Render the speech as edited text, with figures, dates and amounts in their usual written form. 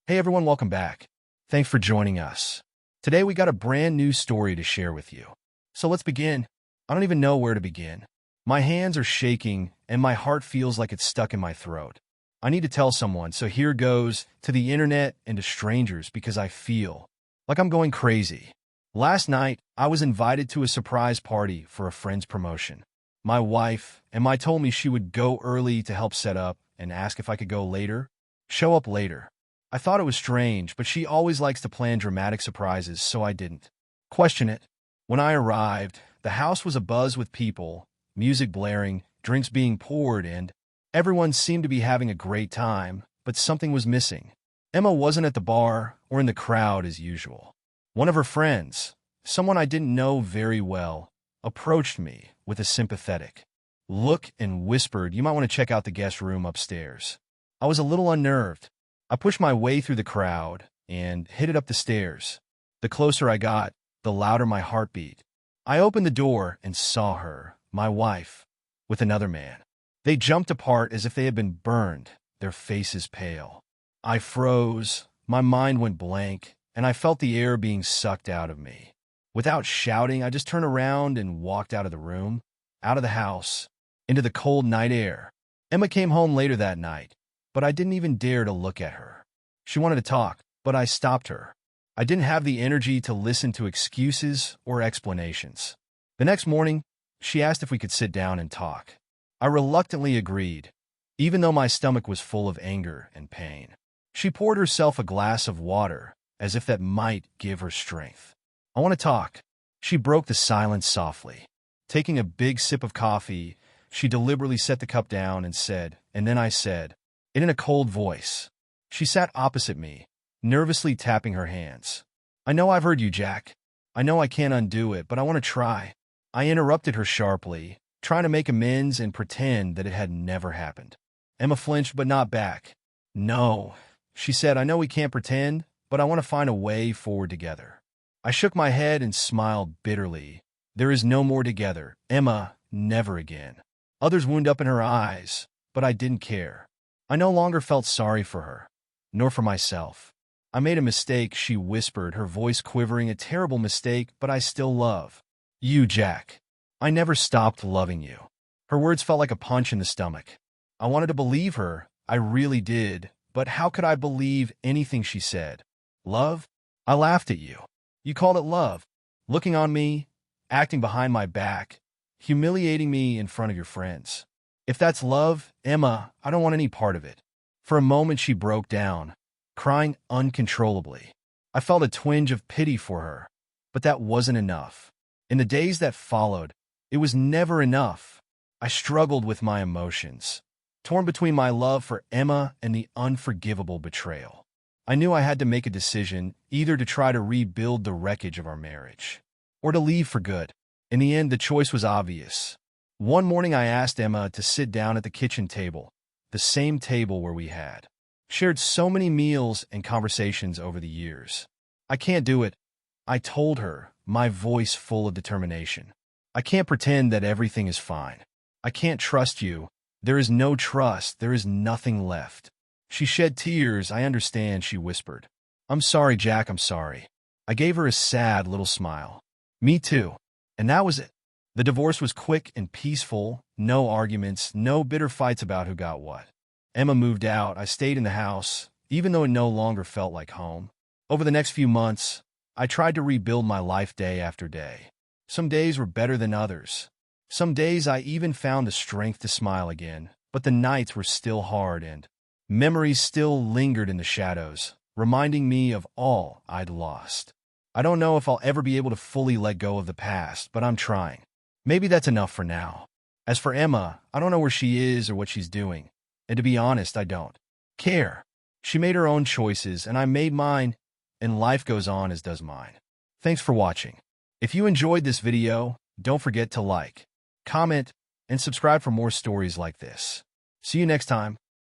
Hey everyone, welcome back. Thanks for joining us. Today we got a brand new story to share with you. So let's begin. I don't even know where to begin. My hands are shaking and my heart feels like it's stuck in my throat. I need to tell someone, so here goes to the internet and to strangers because I feel like I'm going crazy. Last night, I was invited to a surprise party for a friend's promotion. My wife and I told me she would go early to help set up and ask if I could go later. Show up later. I thought it was strange, but she always likes to plan dramatic surprises, so I didn't question it. When I arrived, the house was abuzz with people, music blaring, drinks being poured, and everyone seemed to be having a great time, but something was missing. Emma wasn't at the bar or in the crowd as usual. One of her friends, someone I didn't know very well, approached me with a sympathetic look and whispered, "You might want to check out the guest room upstairs." I was a little unnerved. I pushed my way through the crowd and headed up the stairs. The closer I got, the louder my heart beat. I opened the door and saw her, my wife, with another man. They jumped apart as if they had been burned, their faces pale. I froze, my mind went blank, and I felt the air being sucked out of me. Without shouting, I just turned around and walked out of the room, out of the house, into the cold night air. Emma came home later that night, but I didn't even dare to look at her. She wanted to talk, but I stopped her. I didn't have the energy to listen to excuses or explanations. The next morning, she asked if we could sit down and talk. I reluctantly agreed, even though my stomach was full of anger and pain. She poured herself a glass of water, as if that might give her strength. "I want to talk." She broke the silence softly. Taking a big sip of coffee, she deliberately set the cup down and said, and then I said, it in a cold voice. She sat opposite me, nervously tapping her hands. "I know I've heard you, Jack. I know I can't undo it, but I want to try." I interrupted her sharply, trying to make amends and pretend that it had never happened. Emma flinched, but not back. "No," she said, "I know we can't pretend, but I want to find a way forward together." I shook my head and smiled bitterly. "There is no more together, Emma, never again." Others wound up in her eyes, but I didn't care. I no longer felt sorry for her, nor for myself. "I made a mistake," she whispered, her voice quivering. "A terrible mistake, but I still love you, Jack. I never stopped loving you." Her words felt like a punch in the stomach. I wanted to believe her, I really did, but how could I believe anything she said? Love? I laughed at you. You called it love. Looking on me, acting behind my back, humiliating me in front of your friends. If that's love, Emma, I don't want any part of it. For a moment she broke down, crying uncontrollably. I felt a twinge of pity for her, but that wasn't enough. In the days that followed, it was never enough. I struggled with my emotions, torn between my love for Emma and the unforgivable betrayal. I knew I had to make a decision, either to try to rebuild the wreckage of our marriage, or to leave for good. In the end, the choice was obvious. One morning I asked Emma to sit down at the kitchen table, the same table where we had shared so many meals and conversations over the years. "I can't do it," I told her, my voice full of determination. "I can't pretend that everything is fine. I can't trust you. There is no trust. There is nothing left." She shed tears. "I understand," she whispered. "I'm sorry, Jack, I'm sorry." I gave her a sad little smile. "Me too." And that was it. The divorce was quick and peaceful, no arguments, no bitter fights about who got what. Emma moved out. I stayed in the house, even though it no longer felt like home. Over the next few months, I tried to rebuild my life day after day. Some days were better than others. Some days I even found the strength to smile again, but the nights were still hard and memories still lingered in the shadows, reminding me of all I'd lost. I don't know if I'll ever be able to fully let go of the past, but I'm trying. Maybe that's enough for now. As for Emma, I don't know where she is or what she's doing. And to be honest, I don't care. She made her own choices, and I made mine, and life goes on as does mine. Thanks for watching. If you enjoyed this video, don't forget to like, comment, and subscribe for more stories like this. See you next time.